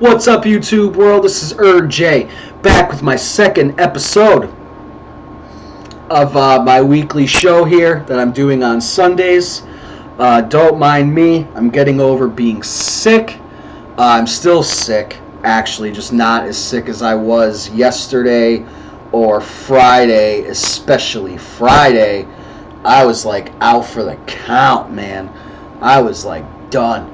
What's up, YouTube world? This is Errrjay, back with my second episode of my weekly show here that I'm doing on Sundays. Don't mind me. I'm getting over being sick. I'm still sick, actually, just not as sick as I was yesterday or Friday, especially Friday. I was like out for the count, man. I was like done.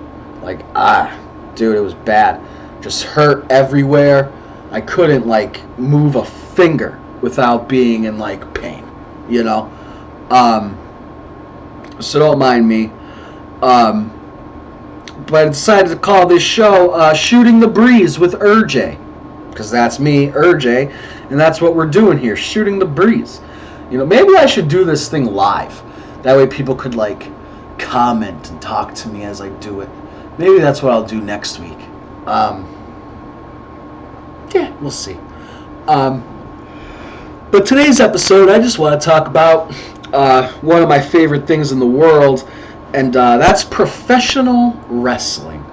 Dude, it was bad. Just hurt everywhere. I couldn't like move a finger without being in like pain, you know. So don't mind me. But I decided to call this show Shooting the Breeze with Errrjay, because that's me, Errrjay, and that's what we're doing here, shooting the breeze. You know, maybe I should do this thing live. That way people could like comment and talk to me as I do it. Maybe that's what I'll do next week. Yeah, we'll see. But today's episode, I just want to talk about one of my favorite things in the world, and that's professional wrestling.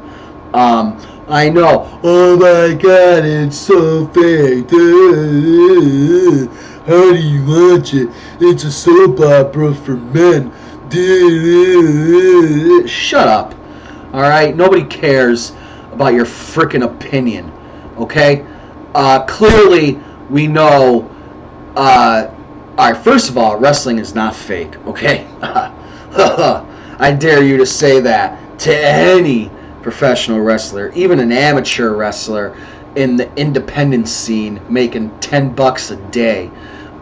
I know. Oh my God, it's so fake. How do you watch it? It's a soap opera for men. Shut up. Alright? Nobody cares about your frickin' opinion. Okay? Clearly, we know. Alright, first of all, wrestling is not fake. Okay? I dare you to say that to any professional wrestler, even an amateur wrestler in the independent scene making $10 a day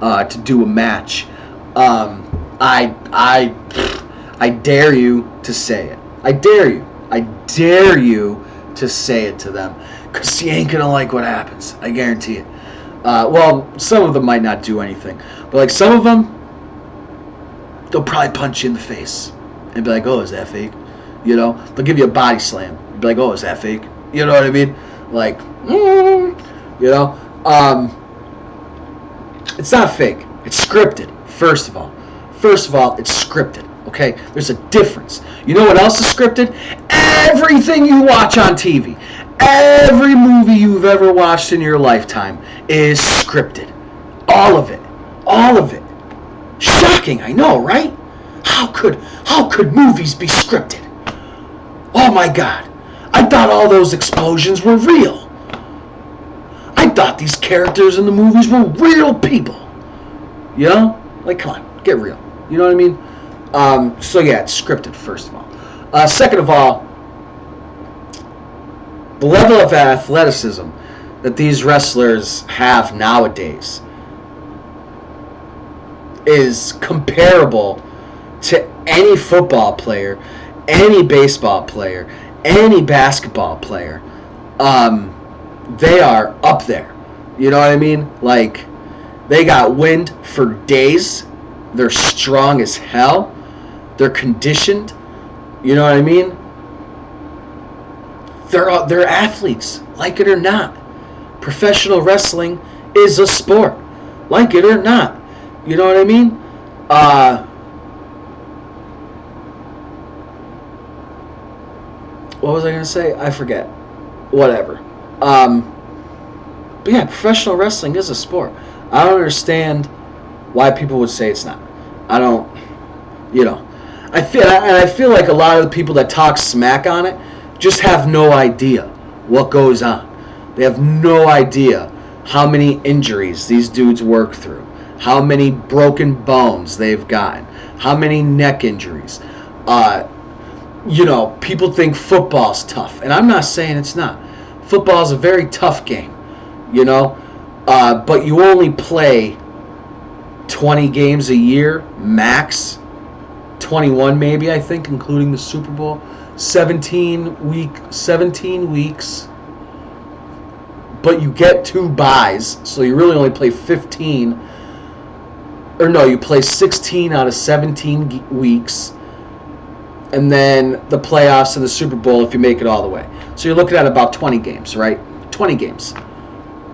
to do a match. I dare you to say it. I dare you. I dare you to say it to them, because you ain't gonna like what happens. I guarantee it. Well, some of them might not do anything, but like some of them, they'll probably punch you in the face and be like, "Oh, is that fake?" You know, they'll give you a body slam. You'll be like, "Oh, is that fake?" You know what I mean? Like, you know, it's not fake. It's scripted. First of all, it's scripted. Okay, there's a difference. You know what else is scripted? Everything you watch on TV, every movie you've ever watched in your lifetime is scripted. All of it. All of it. Shocking, I know, right? How could movies be scripted? Oh my God. I thought all those explosions were real. I thought these characters in the movies were real people. You know? Like, come on, get real. You know what I mean? So yeah, it's scripted, first of all. Second of all, the level of athleticism that these wrestlers have nowadays is comparable to any football player, any baseball player, any basketball player. They are up there. You know what I mean? Like, they got wind for days. They're strong as hell. They're conditioned. You know what I mean? They're athletes, like it or not. Professional wrestling is a sport, like it or not. You know what I mean? What was I gonna say? I forget. Whatever. But yeah, professional wrestling is a sport. I don't understand why people would say it's not. I don't. You know. I feel like a lot of the people that talk smack on it just have no idea what goes on. They have no idea how many injuries these dudes work through, how many broken bones they've gotten, how many neck injuries. You know, people think football's tough, and I'm not saying it's not. Football's a very tough game, you know, but you only play 20 games a year, max. 21 maybe, I think, including the Super Bowl. 17 weeks. But you get 2 byes, so you really only play 15. Or no, you play 16 out of 17 weeks. And then the playoffs and the Super Bowl if you make it all the way. So you're looking at about 20 games, right? 20 games.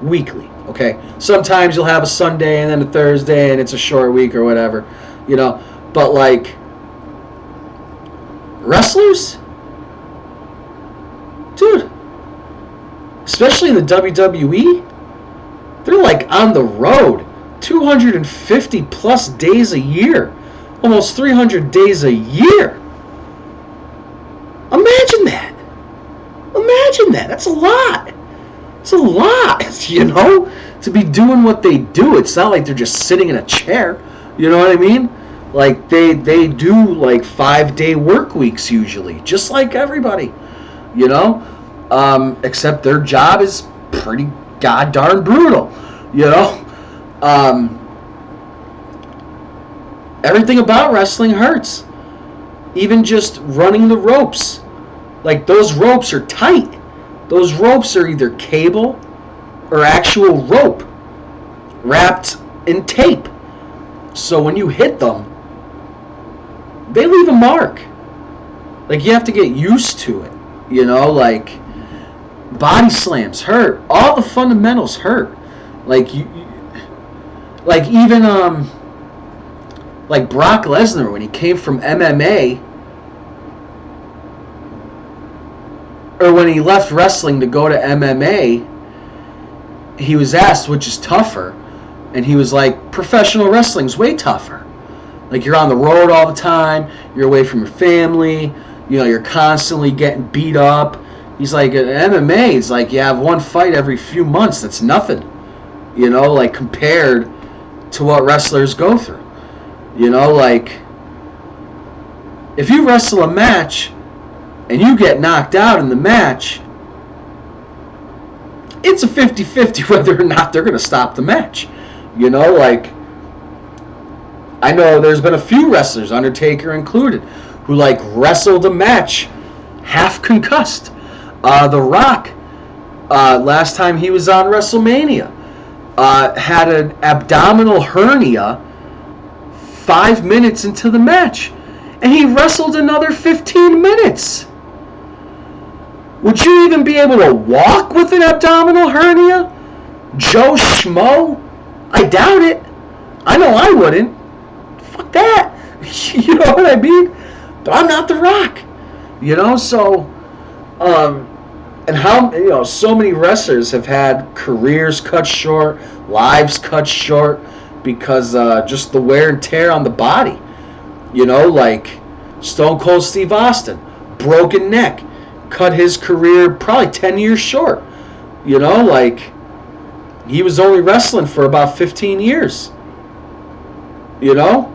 Weekly, okay? Sometimes you'll have a Sunday and then a Thursday and it's a short week or whatever, you know? But like, wrestlers? Dude, especially in the WWE, they're like on the road 250 plus days a year, almost 300 days a year. Imagine that. Imagine that. That's a lot. It's a lot, you know, to be doing what they do. It's not like they're just sitting in a chair. You know what I mean? Like they do like 5-day work weeks usually, just like everybody. You know, except their job is pretty goddamn brutal. You know, everything about wrestling hurts. Even just running the ropes. Like, those ropes are tight. Those ropes are either cable or actual rope wrapped in tape. So when you hit them, they leave a mark. Like, you have to get used to it. You know, like, body slams hurt. All the fundamentals hurt. Like, like even like Brock Lesnar, when he came from MMA, or when he left wrestling to go to MMA, he was asked which is tougher, and he was like, professional wrestling's way tougher. Like, you're on the road all the time, you're away from your family, you know, you're constantly getting beat up. He's like, at MMA, it's like you have one fight every few months. That's nothing, you know, like, compared to what wrestlers go through. You know, like, if you wrestle a match and you get knocked out in the match, it's a 50-50 whether or not they're going to stop the match. You know, like, I know there's been a few wrestlers, Undertaker included, who, like, wrestled a match half concussed. The Rock, last time he was on WrestleMania, had an abdominal hernia 5 minutes into the match, and he wrestled another 15 minutes. Would you even be able to walk with an abdominal hernia? Joe Schmo? I doubt it. I know I wouldn't. Fuck that. You know what I mean? But I'm not The Rock. You know, so, and how, you know, so many wrestlers have had careers cut short, lives cut short, because just the wear and tear on the body. You know, like Stone Cold Steve Austin, broken neck, cut his career probably 10 years short. You know, like, he was only wrestling for about 15 years. You know?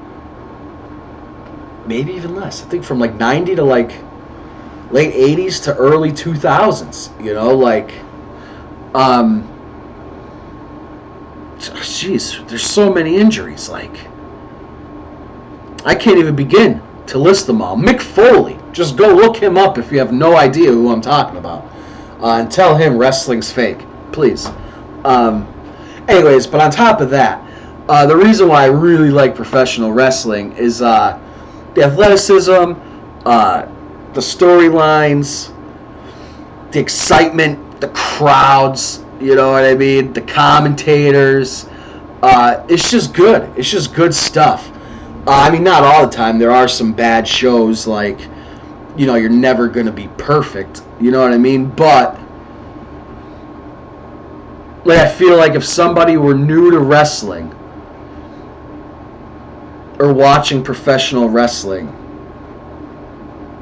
Maybe even less. I think from like 90 to like late 80s to early 2000s. You know, like, jeez, there's so many injuries. Like, I can't even begin to list them all. Mick Foley, just go look him up if you have no idea who I'm talking about, and tell him wrestling's fake, please. Anyways, but on top of that, the reason why I really like professional wrestling is the athleticism, the storylines, the excitement, the crowds, you know what I mean, the commentators. It's just good. It's just good stuff. I mean, not all the time. There are some bad shows, like, you know, you're never going to be perfect. You know what I mean? But, like, I feel like if somebody were new to wrestling or watching professional wrestling,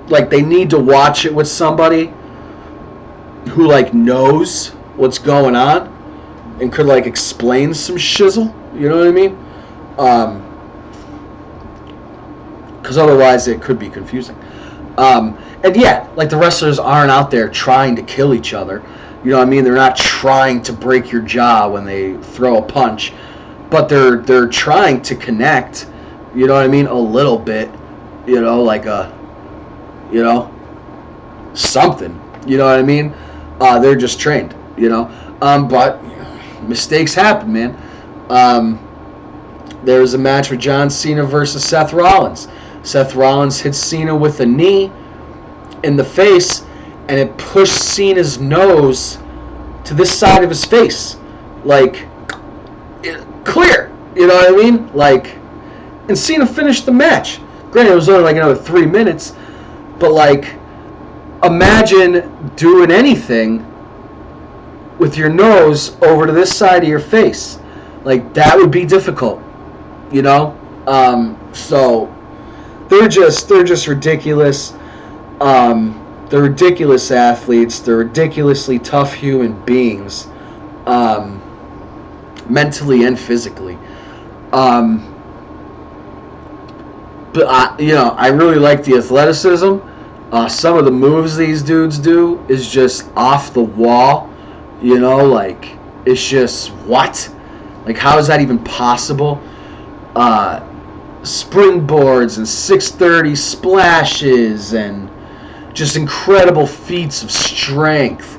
like, they need to watch it with somebody who, like, knows what's going on and could, like, explain some shizzle. You know what I mean? Because otherwise it could be confusing. And yeah, like, the wrestlers aren't out there trying to kill each other. You know what I mean? They're not trying to break your jaw when they throw a punch. But they're trying to connect, you know what I mean, a little bit. You know, like you know, something. You know what I mean? They're just trained, you know. But mistakes happen, man. There was a match with John Cena versus Seth Rollins. Seth Rollins hit Cena with a knee in the face, and it pushed Cena's nose to this side of his face. Like, clear. You know what I mean? Like, and Cena finished the match. Granted, it was only like another 3 minutes, but, like, imagine doing anything with your nose over to this side of your face. Like, that would be difficult, you know? So they're just ridiculous. They're ridiculous athletes. They're ridiculously tough human beings, mentally and physically. But I really like the athleticism. Some of the moves these dudes do is just off the wall. Like, it's just, what? Like, how is that even possible? Springboards and 630 splashes and just incredible feats of strength.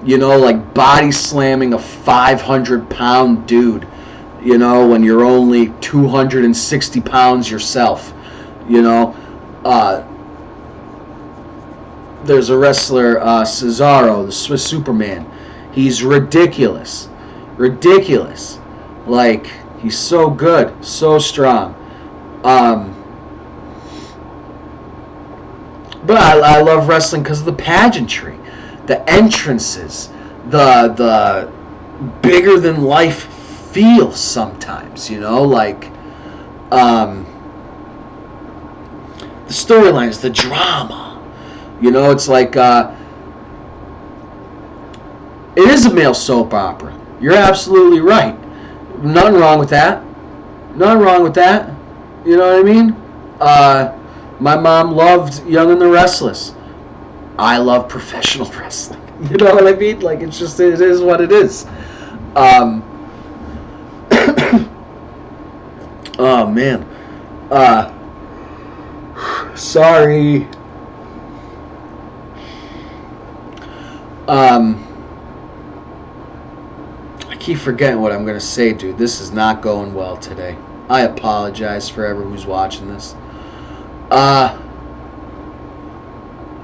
Like body slamming a 500-pound dude, when you're only 260 pounds yourself. There's a wrestler, Cesaro, the Swiss Superman. He's ridiculous. Ridiculous. Like, he's so good, so strong. But I love wrestling because of the pageantry, the entrances, the bigger than life feel sometimes, like the storylines, the drama. It's like it is a male soap opera. You're absolutely right. Nothing wrong with that. Nothing wrong with that. You know what I mean? My mom loved Young and the Restless. I love professional wrestling. You know what I mean? Like, it is what it is. Oh, man. Sorry. I keep forgetting what I'm going to say, dude. This is not going well today. I apologize for everyone who's watching this.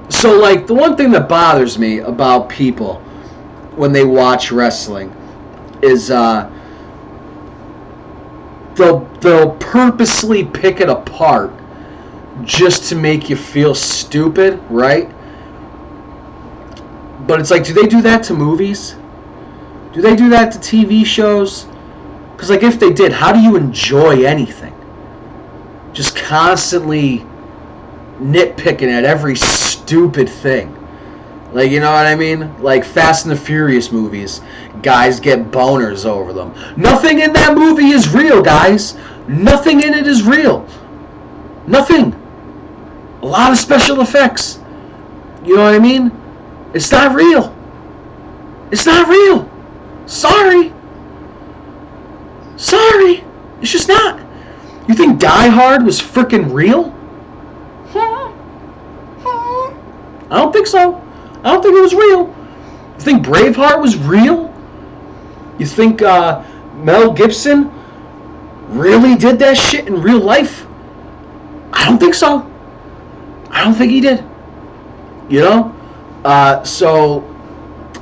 So, like, the one thing that bothers me about people when they watch wrestling is they'll purposely pick it apart just to make you feel stupid, right? But it's like, do they do that to movies? Do they do that to TV shows? Because, like, if they did, how do you enjoy anything? Just constantly nitpicking at every stupid thing. Like, you know what I mean? Like Fast and the Furious movies. Guys get boners over them. Nothing in that movie is real, guys. Nothing in it is real. Nothing. A lot of special effects. You know what I mean? It's not real. It's not real. Sorry. Sorry. It's just not. You think Die Hard was freaking real? I don't think so. I don't think it was real. You think Braveheart was real? You think Mel Gibson really did that shit in real life? I don't think so. I don't think he did. So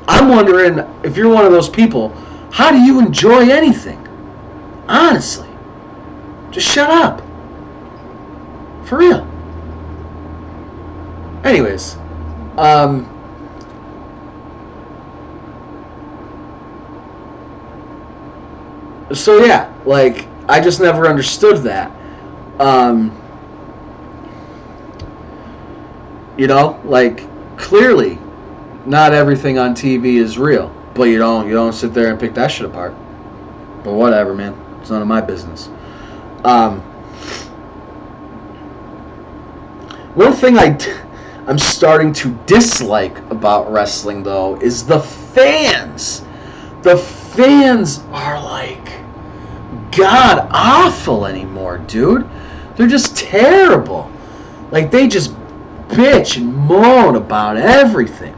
I'm wondering, if you're one of those people, how do you enjoy anything? Honestly. Just shut up. For real. Anyways. So yeah, like, I just never understood that. Like, clearly not everything on TV is real, but you don't sit there and pick that shit apart. But whatever, man. It's none of my business. One thing I'm starting to dislike about wrestling, though, is the fans. The fans are like god awful anymore, dude. They're just terrible. Like, they just bitch and moan about everything.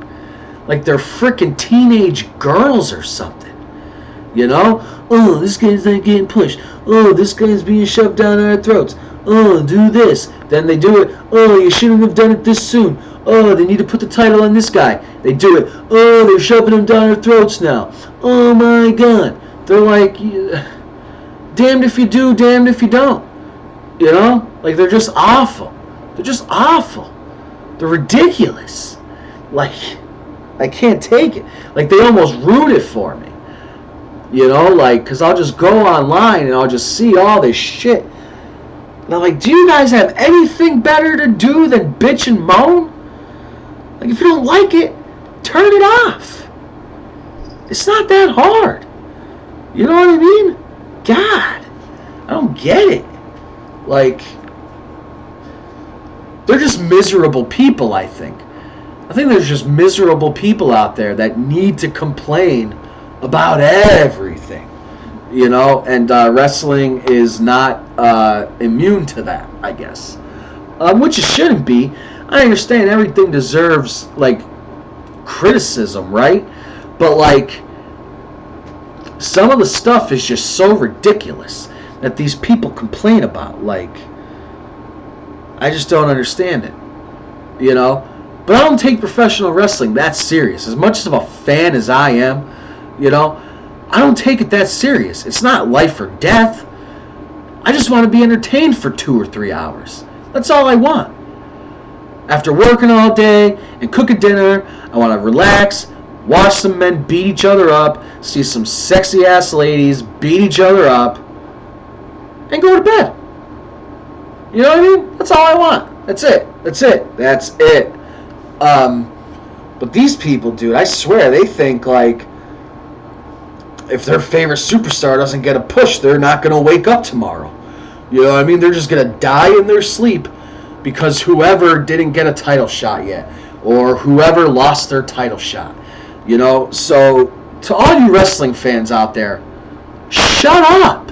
Like they're freaking teenage girls or something. Oh, this guy's not getting pushed. Oh, this guy's being shoved down our throats. Oh, do this. Then they do it. Oh, you shouldn't have done it this soon. Oh, they need to put the title on this guy. They do it. Oh, they're shoving him down our throats now. Oh my god. They're like, damned if you do, damned if you don't. Like, they're just awful. They're just awful. They're ridiculous. Like, I can't take it. Like, they almost ruin it for me. You know, like, because I'll just go online and I'll just see all this shit. And I'm like, do you guys have anything better to do than bitch and moan? Like, if you don't like it, turn it off. It's not that hard. You know what I mean? God, I don't get it. Like, they're just miserable people, I think. I think there's just miserable people out there that need to complain about everything. You know, and wrestling is not immune to that, I guess. Which it shouldn't be. I understand everything deserves, like, criticism, right? But, like, some of the stuff is just so ridiculous that these people complain about. Like, I just don't understand it, you know? But I don't take professional wrestling that serious. As much of a fan as I am, you know, I don't take it that serious. It's not life or death. I just want to be entertained for 2 or 3 hours. That's all I want. After working all day and cooking dinner, I want to relax, watch some men beat each other up, see some sexy-ass ladies beat each other up, and go to bed. You know what I mean? That's all I want. That's it. That's it. That's it. But these people, dude, I swear, they think, like, if their favorite superstar doesn't get a push, they're not going to wake up tomorrow. You know what I mean? They're just going to die in their sleep because whoever didn't get a title shot yet, or whoever lost their title shot. You know, so to all you wrestling fans out there, shut up.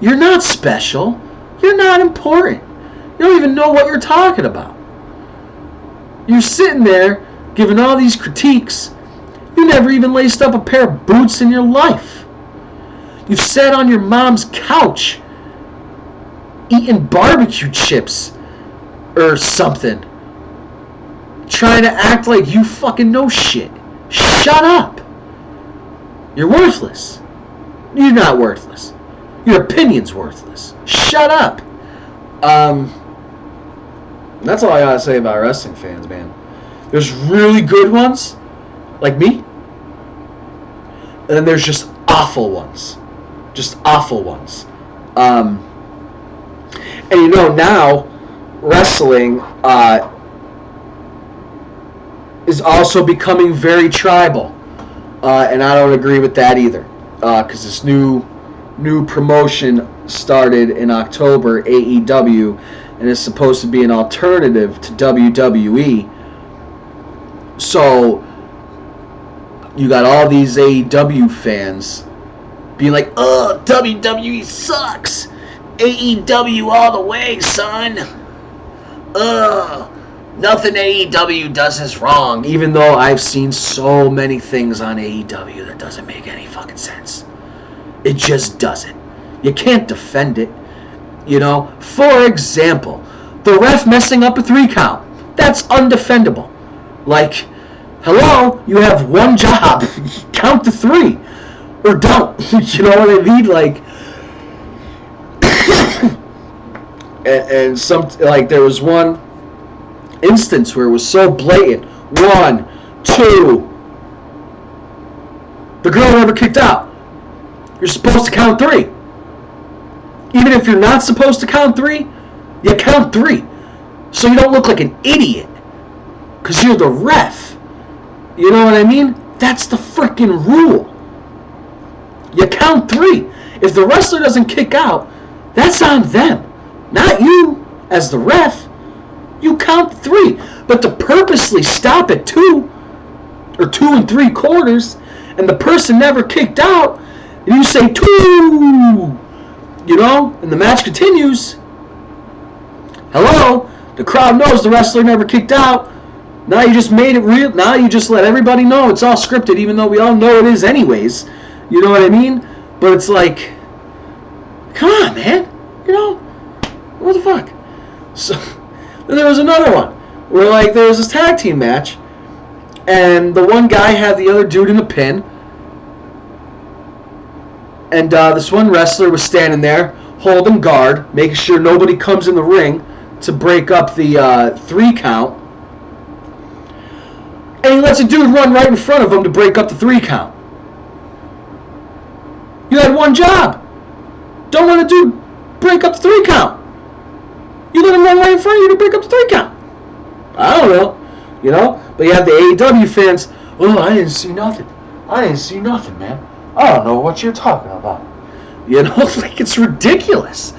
You're not special. You're not important. You don't even know what you're talking about. You're sitting there giving all these critiques. You never even laced up a pair of boots in your life. You've sat on your mom's couch eating barbecue chips or something, trying to act like you fucking know shit. Shut up. You're worthless. You're not worthless. Your opinion's worthless. Shut up. That's all I gotta say about wrestling fans, man. There's really good ones, like me, and then there's just awful ones. Just awful ones. And you know, now wrestling is also becoming very tribal, and I don't agree with that either, because this new promotion started in October, AEW, and is supposed to be an alternative to WWE. So you got all these AEW fans being like, "Oh, WWE sucks. AEW all the way, son. Nothing AEW does is wrong." Even though I've seen so many things on AEW that doesn't make any fucking sense. It just doesn't. You can't defend it. You know, for example, the ref messing up a 3 count. That's undefendable. Like, hello, you have one job. Count to 3. Or don't. You know what I mean? Like, and some, like, there was one instance where it was so blatant. 1, 2. The girl never kicked out. You're supposed to count 3. Even if you're not supposed to count 3, you count 3. So you don't look like an idiot. Because you're the ref. You know what I mean? That's the freaking rule. You count 3. If the wrestler doesn't kick out, that's on them. Not you, as the ref. You count 3. But to purposely stop at 2, or 2 3/4, and the person never kicked out, and you say 2, you know, and the match continues. Hello, the crowd knows the wrestler never kicked out. Now you just made it real. Now you just let everybody know it's all scripted, even though we all know it is anyways. You know what I mean? But it's like, come on, man. You know, what the fuck? So then there was another one where, like, there was this tag team match, and the one guy had the other dude in a pin. And this one wrestler was standing there, holding guard, making sure nobody comes in the ring to break up the 3 count. and he lets a dude run right in front of him to break up the 3 count. You had one job. Don't let a dude break up the 3 count. You let him run right in front of you to break up the 3 count. I don't know, But you have the AEW fans. Oh, I didn't see nothing. Man. I don't know what you're talking about. Like it's ridiculous.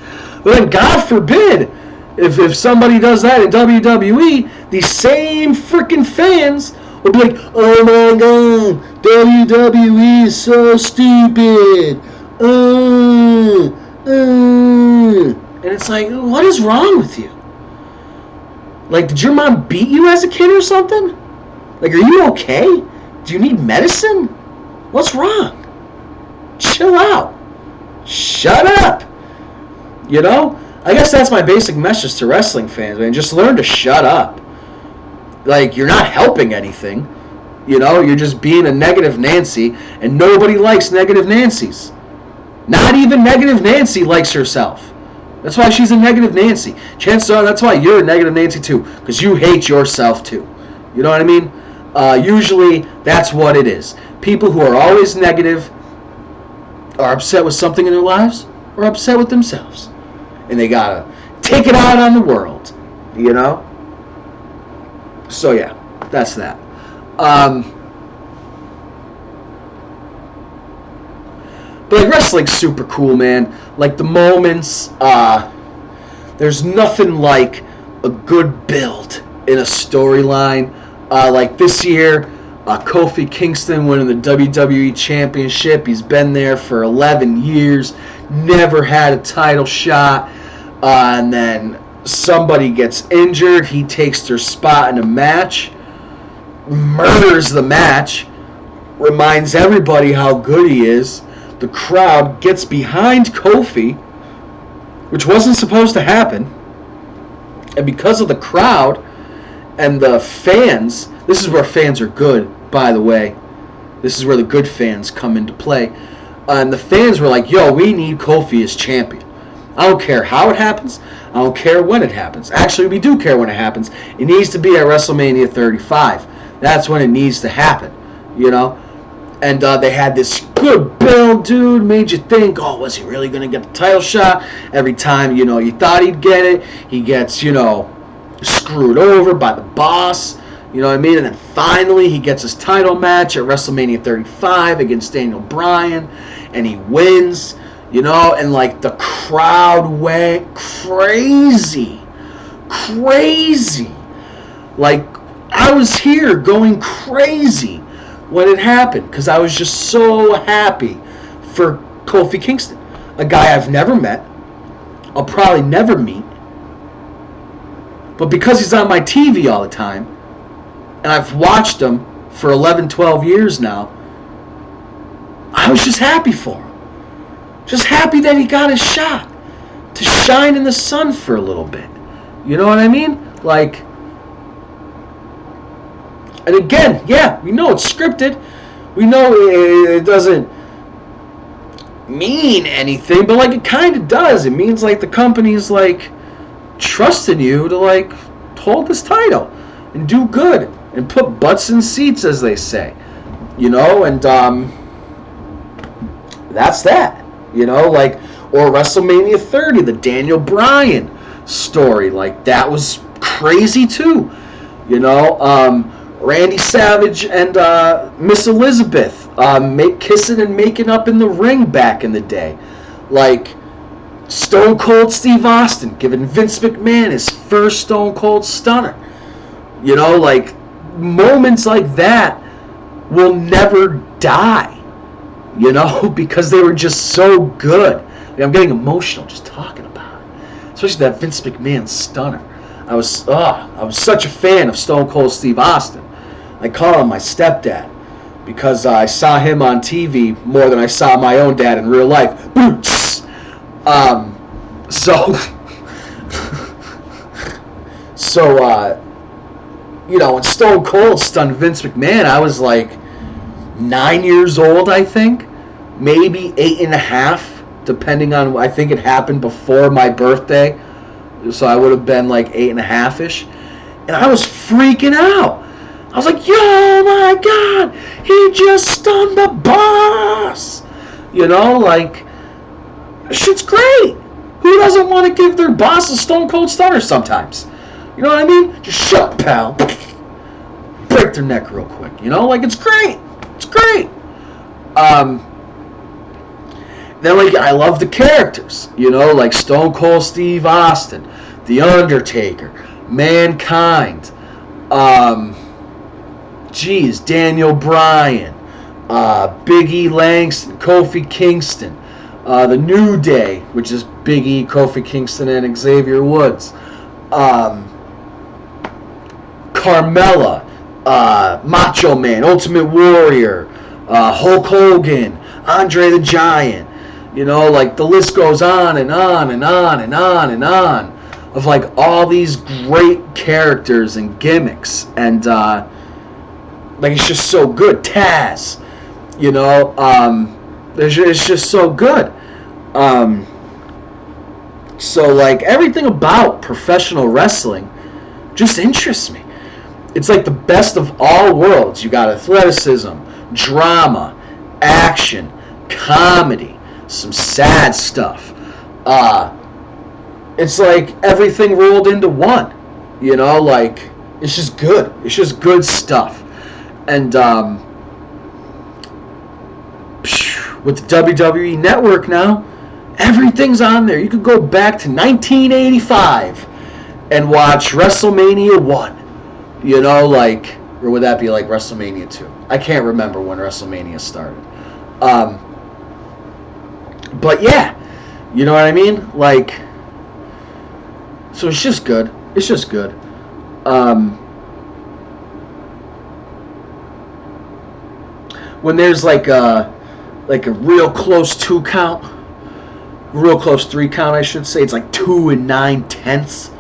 But then God forbid, if somebody does that in WWE, these same freaking fans will be like, oh my God, WWE is so stupid. And it's like, what is wrong with you? Like, did your mom beat you as a kid or something? Like, are you okay? Do you need medicine? What's wrong? Chill out. Shut up. I guess that's my basic message to wrestling fans, man. Just learn to shut up. Like, you're not helping anything. You're just being a negative Nancy, and nobody likes negative Nancys. Not even negative Nancy likes herself. That's why she's a negative Nancy. Chances are that's why you're a negative Nancy too, because you hate yourself too. You know what I mean? Usually that's what it is. People who are always negative are upset with something in their lives or upset with themselves. And they gotta take it out on the world. So yeah, that's that. But like wrestling's super cool, man. Like the moments, there's nothing like a good build in a storyline. Like this year, Kofi Kingston winning the WWE Championship. He's been there for 11 years, never had a title shot. And then somebody gets injured. He takes their spot in a match, murders the match, reminds everybody how good he is. The crowd gets behind Kofi, which wasn't supposed to happen. And because of the crowd and the fans, this is where fans are good, by the way. This is where the good fans come into play. And the fans were like, yo, we need Kofi as champion. I don't care how it happens. I don't care when it happens. Actually, we do care when it happens. It needs to be at WrestleMania 35. That's when it needs to happen, And they had this good build, dude. Made you think, oh, was he really going to get the title shot? Every time, you thought he'd get it, he gets, screwed over by the boss. You know what I mean? And then finally, he gets his title match at WrestleMania 35 against Daniel Bryan. And he wins, And, like, the crowd went crazy. Crazy. Like, I was here going crazy when it happened, because I was just so happy for Kofi Kingston, a guy I've never met, I'll probably never meet, but because he's on my TV all the time, and I've watched him for 11, 12 years now, I was just happy for him. Just happy that he got his shot to shine in the sun for a little bit. You know what I mean? Like, and again, yeah, we know it's scripted. We know it doesn't mean anything, but like it kind of does. It means like the company's like trusting you to like hold this title and do good and put butts in seats, as they say. And that's that. Like, or WrestleMania 30, the Daniel Bryan story, like that was crazy too. Randy Savage and Miss Elizabeth kissing and making up in the ring back in the day. Like Stone Cold Steve Austin giving Vince McMahon his first Stone Cold Stunner. Like moments like that will never die. Because they were just so good. Like, I'm getting emotional just talking about it. Especially that Vince McMahon Stunner. I was such a fan of Stone Cold Steve Austin. I call him my stepdad because I saw him on TV more than I saw my own dad in real life. Boots. When Stone Cold stunned Vince McMahon, I was like 9 years old, I think, maybe 8.5, depending on. I think it happened before my birthday, so I would have been like 8.5ish, and I was freaking out. I was like, yo, my God, he just stunned the boss. You know, like, shit's great. Who doesn't want to give their boss a stone cold stunner sometimes? You know what I mean? Just shut, pal. Break their neck real quick. You know, like, it's great. It's great. Then, like, I love the characters. You know, like Stone Cold Steve Austin, The Undertaker, Mankind, Daniel Bryan, Big E Langston, Kofi Kingston, The New Day, which is Big E, Kofi Kingston, and Xavier Woods, Carmella, Macho Man, Ultimate Warrior, Hulk Hogan, Andre the Giant. You know, like, the list goes on and on and on and on and on of, like, all these great characters and gimmicks. And, like, it's just so good. Taz, you know, it's just so good. So, like, everything about professional wrestling just interests me. It's like the best of all worlds. You got athleticism, drama, action, comedy, some sad stuff. It's like everything rolled into one. You know, like, it's just good. It's just good stuff. And with the WWE Network now, everything's on there. You could go back to 1985 and watch WrestleMania 1. You know, like, or would that be like WrestleMania 2? I can't remember when WrestleMania started. But yeah, you know what I mean? Like, so it's just good. It's just good. When there's like a real close 2 count, real close 3 count, I should say, it's like 2 9/10,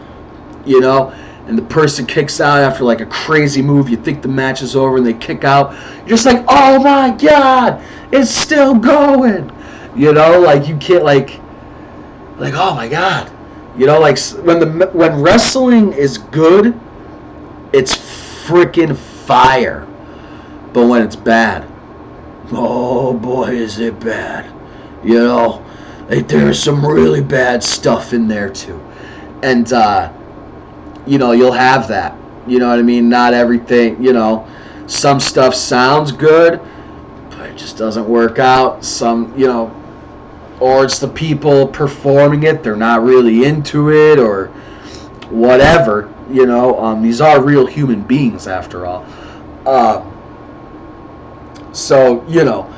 you know, and the person kicks out after like a crazy move. You think the match is over and they kick out. You're just like, oh my God, it's still going. You know, like, you can't, like, oh my God. You know, like, when wrestling is good, it's freaking fire. But when it's bad, oh boy, is it bad. You know, like, there's some really bad stuff in there too. And, you know, you'll have that. You know what I mean? Not everything, you know, some stuff sounds good, but it just doesn't work out. Some, you know, or it's the people performing it, they're not really into it, or whatever. You know, these are real human beings after all. So, you know,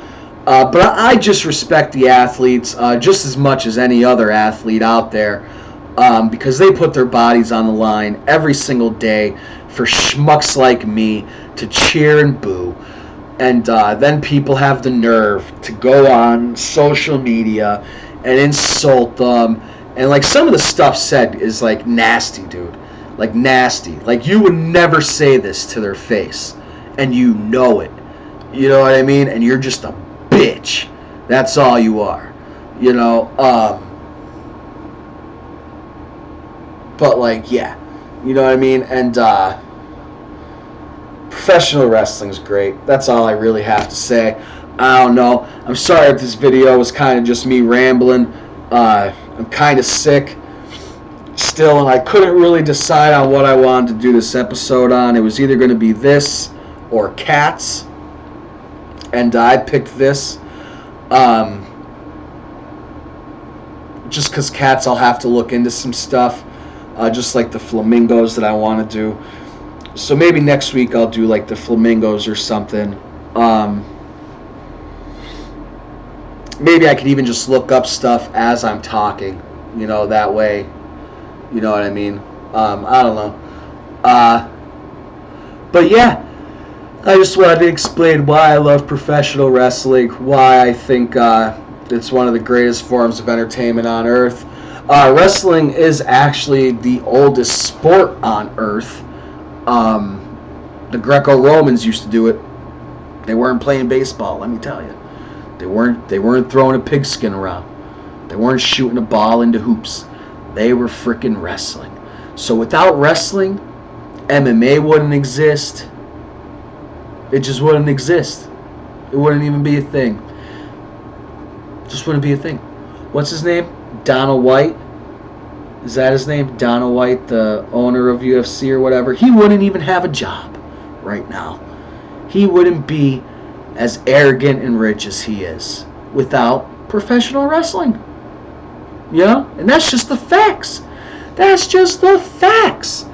but I just respect the athletes just as much as any other athlete out there, because they put their bodies on the line every single day for schmucks like me to cheer and boo. And then people have the nerve to go on social media and insult them. And, like, some of the stuff said is, like, nasty, dude. Like, nasty. Like, you would never say this to their face. And you know it. You know what I mean? And you're just a bitch. That's all you are. You know? But, like, yeah. You know what I mean? And, professional wrestling's great. That's all I really have to say. I don't know. I'm sorry if this video was kind of just me rambling. I'm kind of sick still, and I couldn't really decide on what I wanted to do this episode on. It was either going to be this or cats, and I picked this. Just because cats, I'll have to look into some stuff, just like the flamingos that I want to do. So maybe next week I'll do like the flamingos or something. Maybe I could even just look up stuff as I'm talking. You know, that way, you know what I mean? I don't know. But yeah, I just wanted to explain why I love professional wrestling, why I think it's one of the greatest forms of entertainment on earth. Wrestling is actually the oldest sport on earth. The Greco-Romans used to do it. They weren't playing baseball, let me tell you. They weren't throwing a pigskin around. They weren't shooting a ball into hoops. They were freaking wrestling. So without wrestling, MMA wouldn't exist. It just wouldn't exist. It wouldn't even be a thing. Just wouldn't be a thing. What's his name? Dana White. Is that his name? Dana White, the owner of UFC or whatever. He wouldn't even have a job right now. He wouldn't be as arrogant and rich as he is without professional wrestling. You know? And that's just the facts. That's just the facts.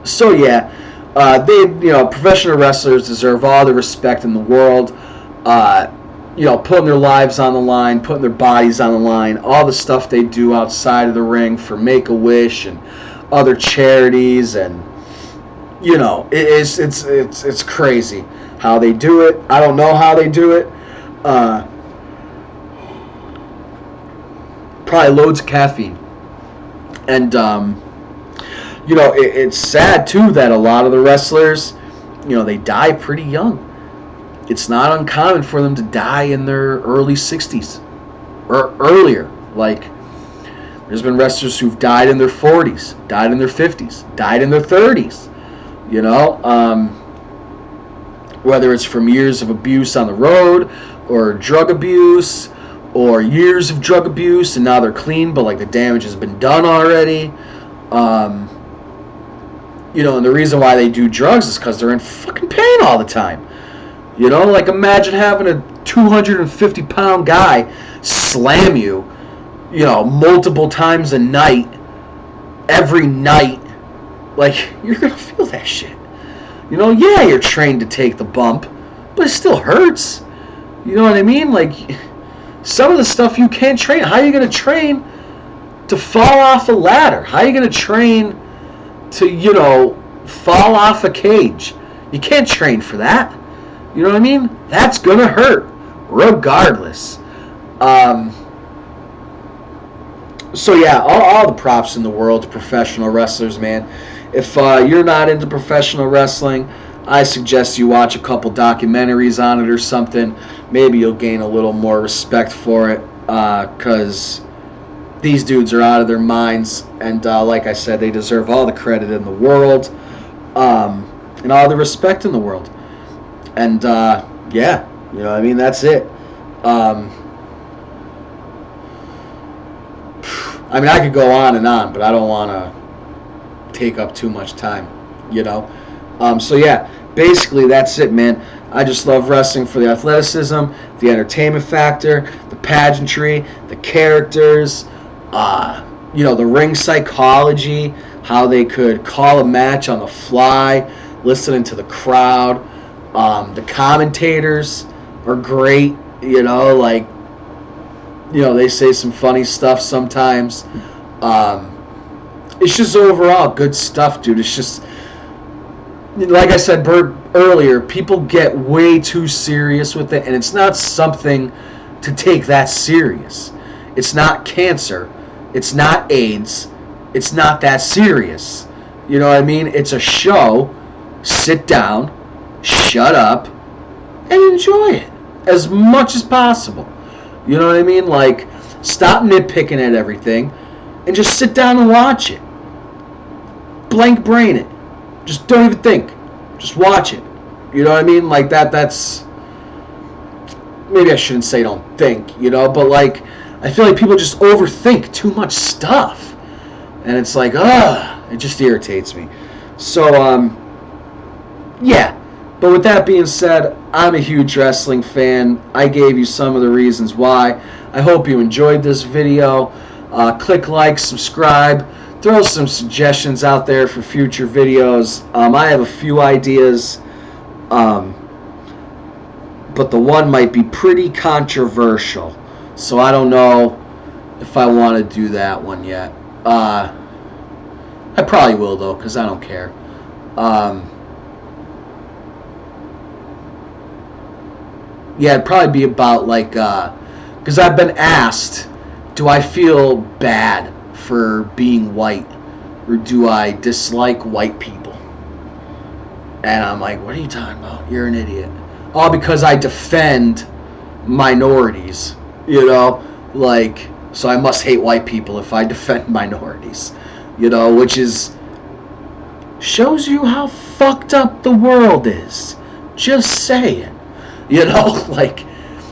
So yeah, professional wrestlers deserve all the respect in the world. Putting their lives on the line, putting their bodies on the line, all the stuff they do outside of the ring for Make-A-Wish and other charities, and it's crazy how they do it. I don't know how they do it. Probably loads of caffeine, and it's sad too that a lot of the wrestlers, they die pretty young. It's not uncommon for them to die in their early 60s or earlier. Like, there's been wrestlers who've died in their 40s, died in their 50s, died in their 30s. Whether it's from years of abuse on the road or drug abuse or years of drug abuse and now they're clean, but like the damage has been done already. And the reason why they do drugs is because they're in fucking pain all the time. Like imagine having a 250-pound guy slam you, multiple times a night, every night. Like, you're going to feel that shit. Yeah, you're trained to take the bump, but it still hurts. You know what I mean? Like, some of the stuff you can't train. How are you going to train to fall off a ladder? How are you going to train to, fall off a cage? You can't train for that. You know what I mean? That's going to hurt, regardless. So yeah, all the props in the world to professional wrestlers, man. If you're not into professional wrestling, I suggest you watch a couple documentaries on it or something. Maybe you'll gain a little more respect for it, because these dudes are out of their minds, and like I said, they deserve all the credit in the world, and all the respect in the world. And yeah, that's it. I could go on and on, but I don't want to take up too much time, So yeah, basically that's it, man. I just love wrestling for the athleticism, the entertainment factor, the pageantry, the characters, the ring psychology, how they could call a match on the fly, listening to the crowd. The commentators are great, they say some funny stuff sometimes. It's just overall good stuff, dude. It's just, like I said earlier, people get way too serious with it, and it's not something to take that serious. It's not cancer. It's not AIDS. It's not that serious. You know what I mean? It's a show. Sit down, shut up, and enjoy it as much as possible. You know what I mean? Like, stop nitpicking at everything and just sit down and watch it. Blank brain it. Just don't even think. Just watch it. You know what I mean? Like that's, maybe I shouldn't say don't think, but like, I feel like people just overthink too much stuff. And it's like, it just irritates me. So, yeah. But with that being said, I'm a huge wrestling fan. I gave you some of the reasons why. I hope you enjoyed this video. Click like, subscribe. Throw some suggestions out there for future videos. I have a few ideas, but the one might be pretty controversial. So I don't know if I want to do that one yet. I probably will, though, because I don't care. Yeah, it'd probably be about, like, because I've been asked, do I feel bad for being white, or do I dislike white people? And I'm like, what are you talking about? You're an idiot. All because I defend minorities, like, so I must hate white people if I defend minorities, which is shows you how fucked up the world is. Just saying. You know, like,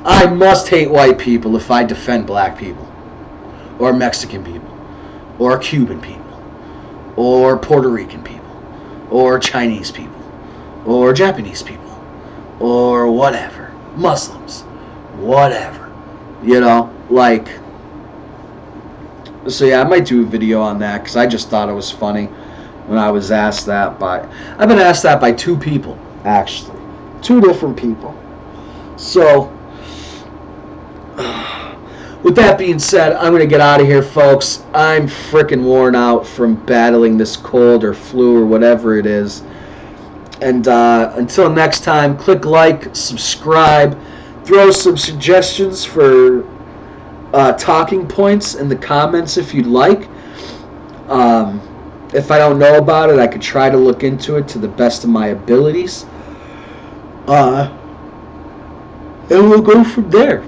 I must hate white people if I defend black people, or Mexican people, or Cuban people, or Puerto Rican people, or Chinese people, or Japanese people, or whatever. Muslims. Whatever. You know, like, so yeah, I might do a video on that because I just thought it was funny when I was asked that by, I've been asked that by 2 people, actually. 2 different people. So, with that being said, I'm going to get out of here, folks. I'm freaking worn out from battling this cold or flu or whatever it is. And until next time, click like, subscribe, throw some suggestions for talking points in the comments if you'd like. If I don't know about it, I could try to look into it to the best of my abilities. And we'll go from there.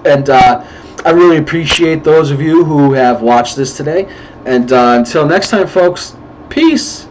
And I really appreciate those of you who have watched this today. And until next time, folks, peace.